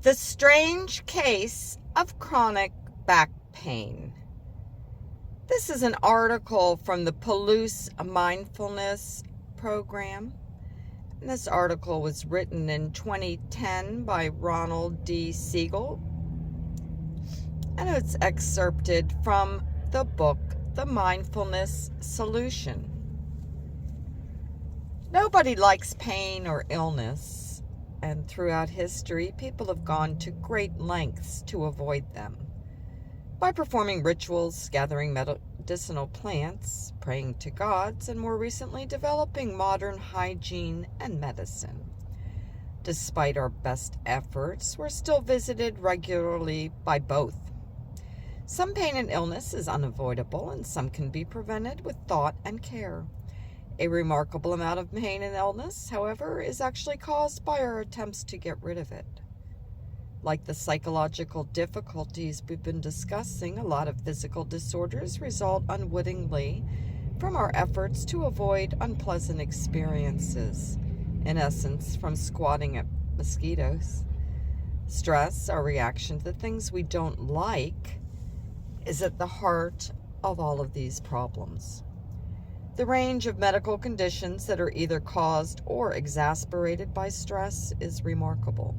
The strange case of chronic back pain. This is an article from the Palouse mindfulness program. And this article was written in 2010 by Ronald Siegel. And it's excerpted from the book, The Mindfulness Solution. Nobody likes pain or illness, and throughout history, people have gone to great lengths to avoid them. By performing rituals, gathering medicinal plants, praying to gods, and more recently developing modern hygiene and medicine. Despite our best efforts, we're still visited regularly by both. Some pain and illness is unavoidable, and some can be prevented with thought and care. A remarkable amount of pain and illness, however, is actually caused by our attempts to get rid of it. Like the psychological difficulties we've been discussing, a lot of physical disorders result unwittingly from our efforts to avoid unpleasant experiences, in essence, from swatting at mosquitoes. Stress, our reaction to the things we don't like, is at the heart of all of these problems. The range of medical conditions that are either caused or exacerbated by stress is remarkable.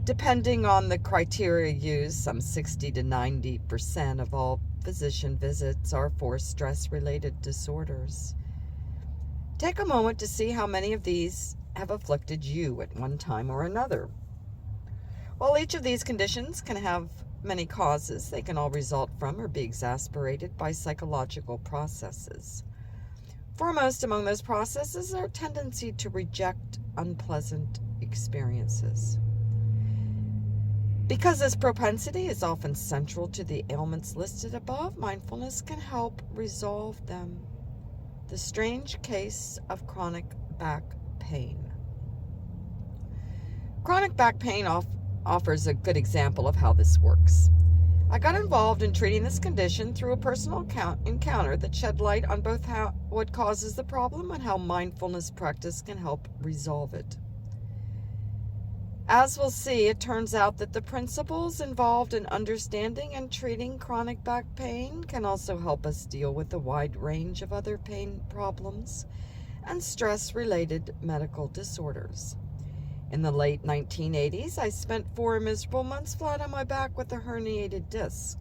Depending on the criteria used, some 60 to 90% of all physician visits are for stress-related disorders. Take a moment to see how many of these have afflicted you at one time or another. While each of these conditions can have many causes, they can all result from or be exacerbated by psychological processes. Foremost among those processes is our tendency to reject unpleasant experiences. Because this propensity is often central to the ailments listed above, mindfulness can help resolve them. The strange case of chronic back pain. Chronic back pain offers a good example of how this works. I got involved in treating this condition through a personal encounter that shed light on both what causes the problem and how mindfulness practice can help resolve it. As we'll see, it turns out that the principles involved in understanding and treating chronic back pain can also help us deal with a wide range of other pain problems and stress-related medical disorders. In the late 1980s, I spent 4 miserable months flat on my back with a herniated disc.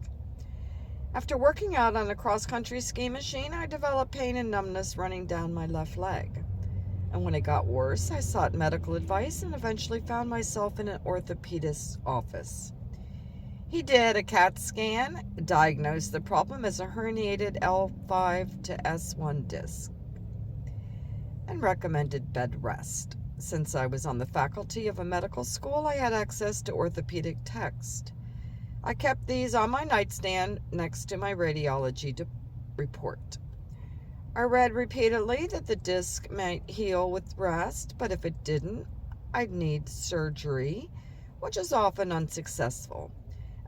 After working out on a cross-country ski machine, I developed pain and numbness running down my left leg. And when it got worse, I sought medical advice and eventually found myself in an orthopedist's office. He did a CAT scan, diagnosed the problem as a herniated L5 to S1 disc, and recommended bed rest. Since I was on the faculty of a medical school, I had access to orthopedic text. I kept these on my nightstand next to my radiology report. I read repeatedly that the disc might heal with rest, but if it didn't, I'd need surgery, which is often unsuccessful.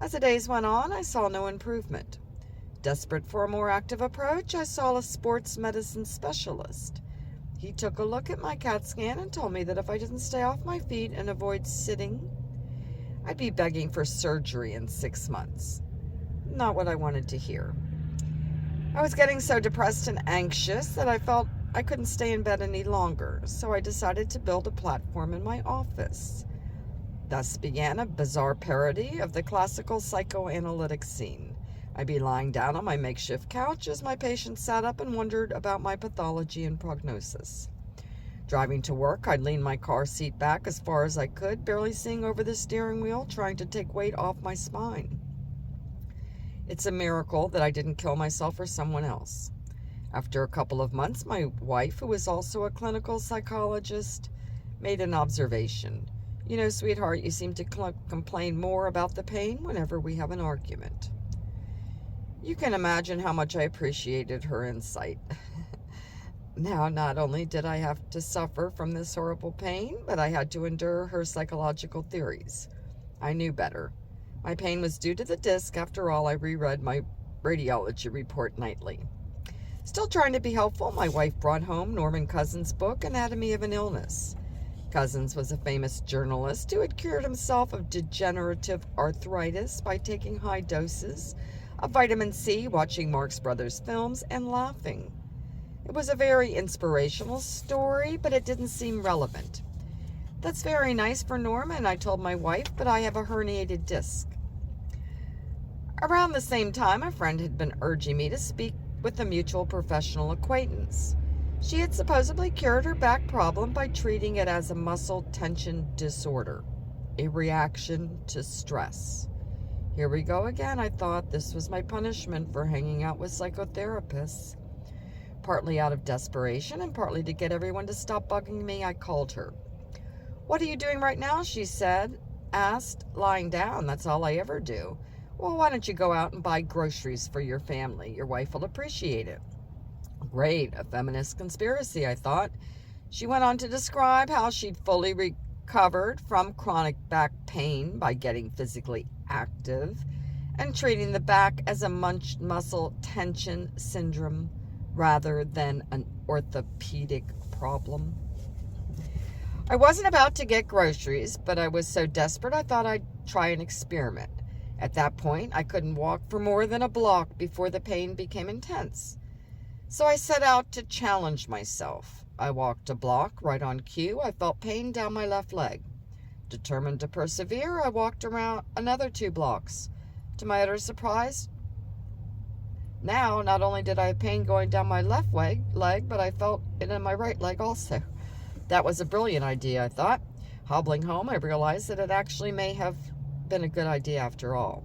As the days went on, I saw no improvement. Desperate for a more active approach, I saw a sports medicine specialist. He took a look at my CAT scan and told me that if I didn't stay off my feet and avoid sitting, I'd be begging for surgery in 6 months. Not what I wanted to hear. I was getting so depressed and anxious that I felt I couldn't stay in bed any longer, so I decided to build a platform in my office. Thus began a bizarre parody of the classical psychoanalytic scene. I'd be lying down on my makeshift couch as my patients sat up and wondered about my pathology and prognosis. Driving to work, I'd lean my car seat back as far as I could, barely seeing over the steering wheel, trying to take weight off my spine. It's a miracle that I didn't kill myself or someone else. After a couple of months, my wife, who is also a clinical psychologist, made an observation. You know, sweetheart, you seem to complain more about the pain whenever we have an argument. You can imagine how much I appreciated her insight. Now, not only did I have to suffer from this horrible pain, but I had to endure her psychological theories. I knew better. My pain was due to the disc. After all, I reread my radiology report nightly. Still trying to be helpful, my wife brought home Norman Cousins' book, Anatomy of an Illness. Cousins was a famous journalist who had cured himself of degenerative arthritis by taking high doses of vitamin C, watching Marx Brothers films, and laughing. It was a very inspirational story, but it didn't seem relevant. That's very nice for Norman, I told my wife, but I have a herniated disc. Around the same time, a friend had been urging me to speak with a mutual professional acquaintance. She had supposedly cured her back problem by treating it as a muscle tension disorder, a reaction to stress. Here we go again, I thought. This was my punishment for hanging out with psychotherapists. Partly out of desperation and partly to get everyone to stop bugging me, I called her. "What are you doing right now?" she asked, lying down. "That's all I ever do." "Well, why don't you go out and buy groceries for your family? Your wife will appreciate it." Great, a feminist conspiracy, I thought. She went on to describe how she'd fully recovered from chronic back pain by getting physically active and treating the back as a muscle tension syndrome rather than an orthopedic problem. I wasn't about to get groceries, but I was so desperate I thought I'd try an experiment. At that point, I couldn't walk for more than a block before the pain became intense. So I set out to challenge myself. I walked a block right on cue. I felt pain down my left leg. Determined to persevere, I walked around another 2 blocks. To my utter surprise, now not only did I have pain going down my left leg, but I felt it in my right leg also. That was a brilliant idea, I thought. Hobbling home, I realized that it actually may have been a good idea after all.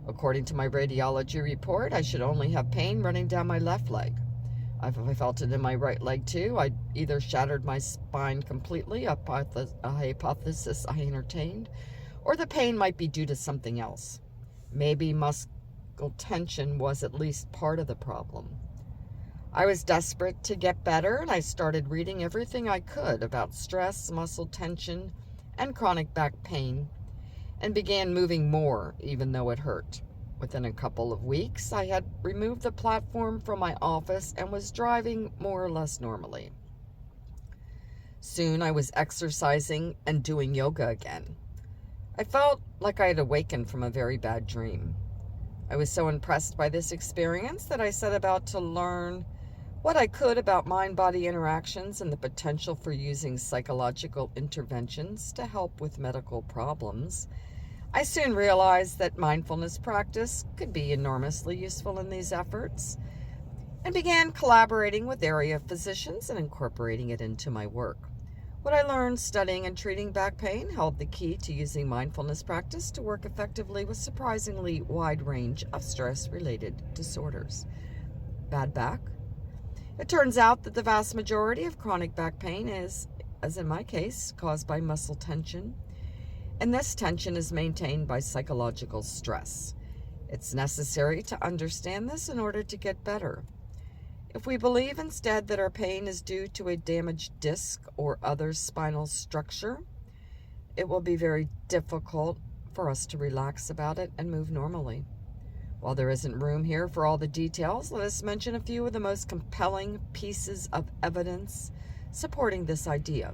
According to my radiology report, I should only have pain running down my left leg. If I felt it in my right leg too, I'd either shattered my spine completely, a hypothesis I entertained, or the pain might be due to something else. Maybe muscle tension was at least part of the problem. I was desperate to get better, and I started reading everything I could about stress, muscle tension, and chronic back pain, and began moving more, even though it hurt. Within a couple of weeks, I had removed the platform from my office and was driving more or less normally. Soon I was exercising and doing yoga again. I felt like I had awakened from a very bad dream. I was so impressed by this experience that I set about to learn what I could about mind-body interactions and the potential for using psychological interventions to help with medical problems. I soon realized that mindfulness practice could be enormously useful in these efforts and began collaborating with area physicians and incorporating it into my work. What I learned studying and treating back pain held the key to using mindfulness practice to work effectively with surprisingly wide range of stress-related disorders. Bad back? It turns out that the vast majority of chronic back pain is, as in my case, caused by muscle tension. And this tension is maintained by psychological stress. It's necessary to understand this in order to get better. If we believe instead that our pain is due to a damaged disc or other spinal structure, it will be very difficult for us to relax about it and move normally. While there isn't room here for all the details, let us mention a few of the most compelling pieces of evidence supporting this idea.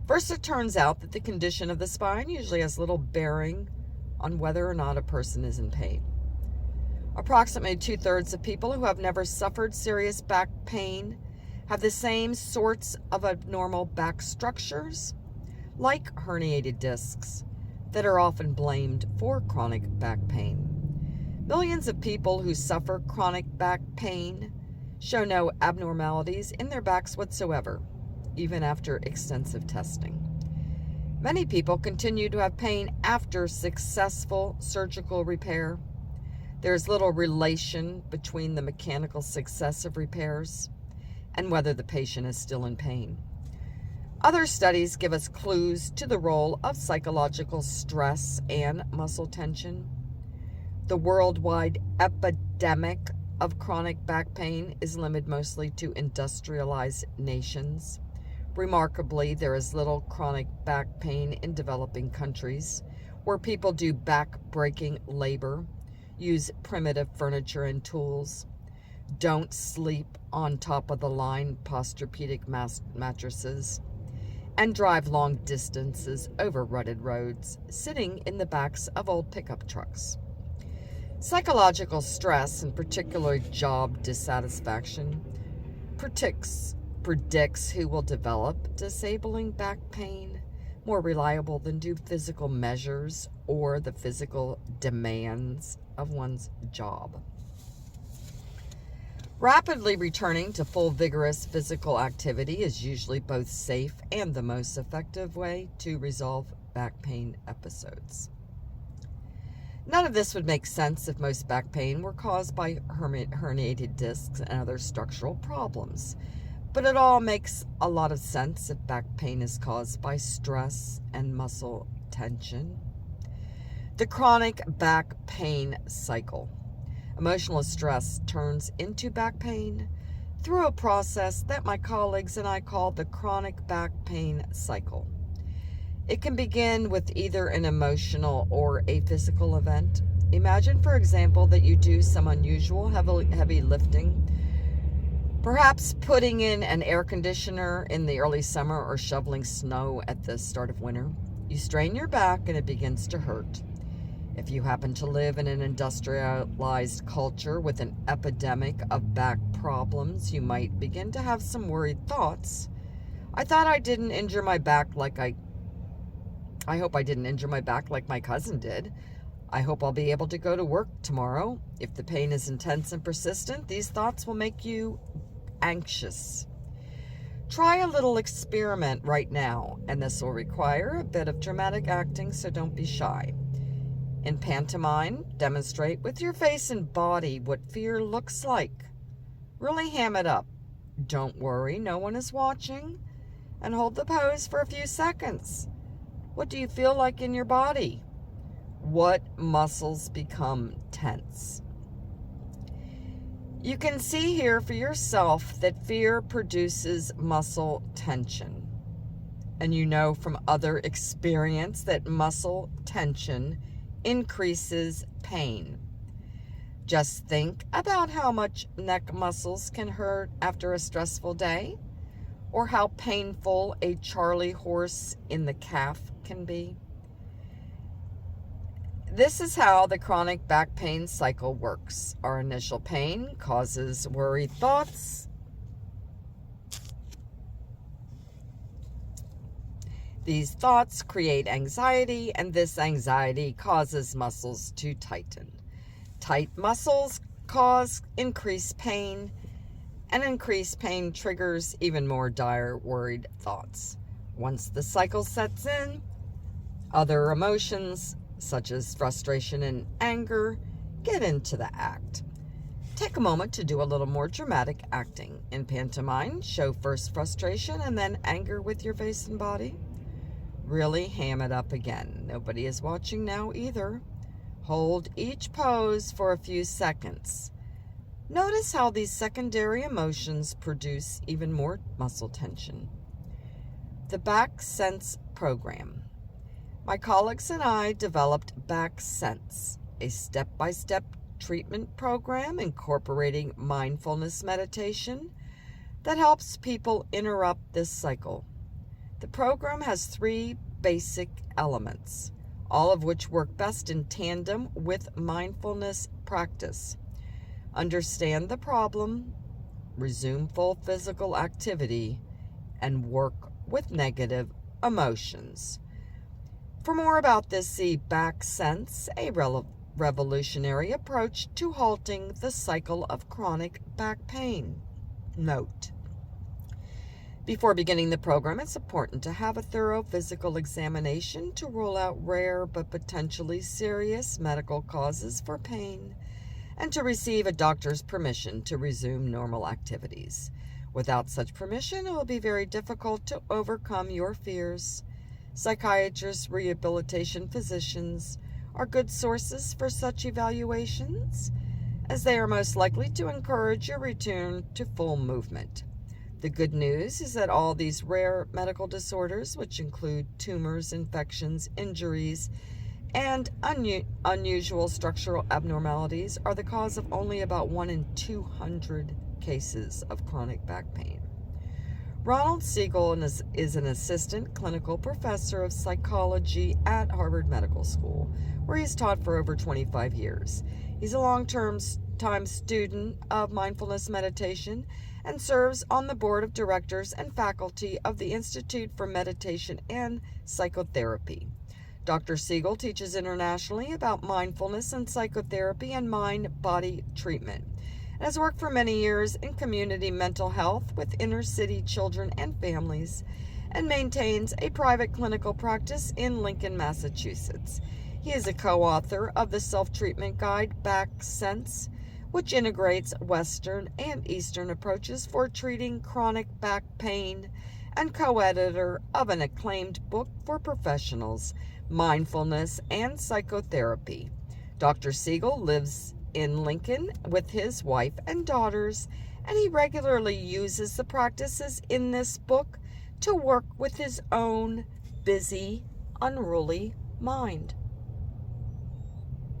First, it turns out that the condition of the spine usually has little bearing on whether or not a person is in pain. Approximately 2/3 of people who have never suffered serious back pain have the same sorts of abnormal back structures, like herniated discs, that are often blamed for chronic back pain. Millions of people who suffer chronic back pain show no abnormalities in their backs whatsoever, even after extensive testing. Many people continue to have pain after successful surgical repair. There is little relation between the mechanical success of repairs and whether the patient is still in pain. Other studies give us clues to the role of psychological stress and muscle tension. The worldwide epidemic of chronic back pain is limited mostly to industrialized nations. Remarkably, there is little chronic back pain in developing countries, where people do back-breaking labor, use primitive furniture and tools, don't sleep on top-of-the-line Posturepedic mattresses, and drive long distances over rutted roads, sitting in the backs of old pickup trucks. Psychological stress, and particularly job dissatisfaction, predicts who will develop disabling back pain more reliable than do physical measures or the physical demands of one's job. Rapidly returning to full vigorous physical activity is usually both safe and the most effective way to resolve back pain episodes. None of this would make sense if most back pain were caused by herniated discs and other structural problems. But it all makes a lot of sense if back pain is caused by stress and muscle tension. The chronic back pain cycle. Emotional stress turns into back pain through a process that my colleagues and I call the chronic back pain cycle. It can begin with either an emotional or a physical event. Imagine, for example, that you do some unusual heavy lifting, perhaps putting in an air conditioner in the early summer or shoveling snow at the start of winter. You strain your back and it begins to hurt. If you happen to live in an industrialized culture with an epidemic of back problems, you might begin to have some worried thoughts. I thought I didn't injure my back I hope I didn't injure my back like my cousin did. I hope I'll be able to go to work tomorrow. If the pain is intense and persistent, these thoughts will make you anxious. Try a little experiment right now, and this will require a bit of dramatic acting, so don't be shy. In pantomime, demonstrate with your face and body what fear looks like. Really ham it up. Don't worry, no one is watching. And hold the pose for a few seconds. What do you feel like in your body? What muscles become tense? You can see here for yourself that fear produces muscle tension. And you know from other experience that muscle tension increases pain. Just think about how much neck muscles can hurt after a stressful day, or how painful a Charlie horse in the calf can be. This is how the chronic back pain cycle works. Our initial pain causes worried thoughts. These thoughts create anxiety, and this anxiety causes muscles to tighten. Tight muscles cause increased pain, and increased pain triggers even more dire, worried thoughts. Once the cycle sets in, other emotions, such as frustration and anger, get into the act. Take a moment to do a little more dramatic acting. In pantomime, show first frustration and then anger with your face and body. Really ham it up again. Nobody is watching now either. Hold each pose for a few seconds. Notice how these secondary emotions produce even more muscle tension. The Back Sense program. My colleagues and I developed Back Sense, a step-by-step treatment program incorporating mindfulness meditation that helps people interrupt this cycle. The program has 3 basic elements, all of which work best in tandem with mindfulness practice. Understand the problem, resume full physical activity, and work with negative emotions. For more about this, see Back Sense, a revolutionary approach to halting the cycle of chronic back pain. Note: before beginning the program, it's important to have a thorough physical examination to rule out rare but potentially serious medical causes for pain, and to receive a doctor's permission to resume normal activities. Without such permission, it will be very difficult to overcome your fears. Psychiatrists, rehabilitation physicians are good sources for such evaluations, as they are most likely to encourage your return to full movement. The good news is that all these rare medical disorders, which include tumors, infections, injuries, and unusual structural abnormalities, are the cause of only about 1 in 200 cases of chronic back pain. Ronald Siegel is an assistant clinical professor of psychology at Harvard Medical School, where he's taught for over 25 years. He's a long-term student of mindfulness meditation and serves on the board of directors and faculty of the Institute for Meditation and Psychotherapy. Dr. Siegel teaches internationally about mindfulness and psychotherapy and mind-body treatment, and has worked for many years in community mental health with inner-city children and families, and maintains a private clinical practice in Lincoln, Massachusetts. He is a co-author of the self-treatment guide Back Sense, which integrates Western and Eastern approaches for treating chronic back pain, and co-editor of an acclaimed book for professionals, Mindfulness and Psychotherapy. Dr. Siegel lives in Lincoln with his wife and daughters, and he regularly uses the practices in this book to work with his own busy, unruly mind.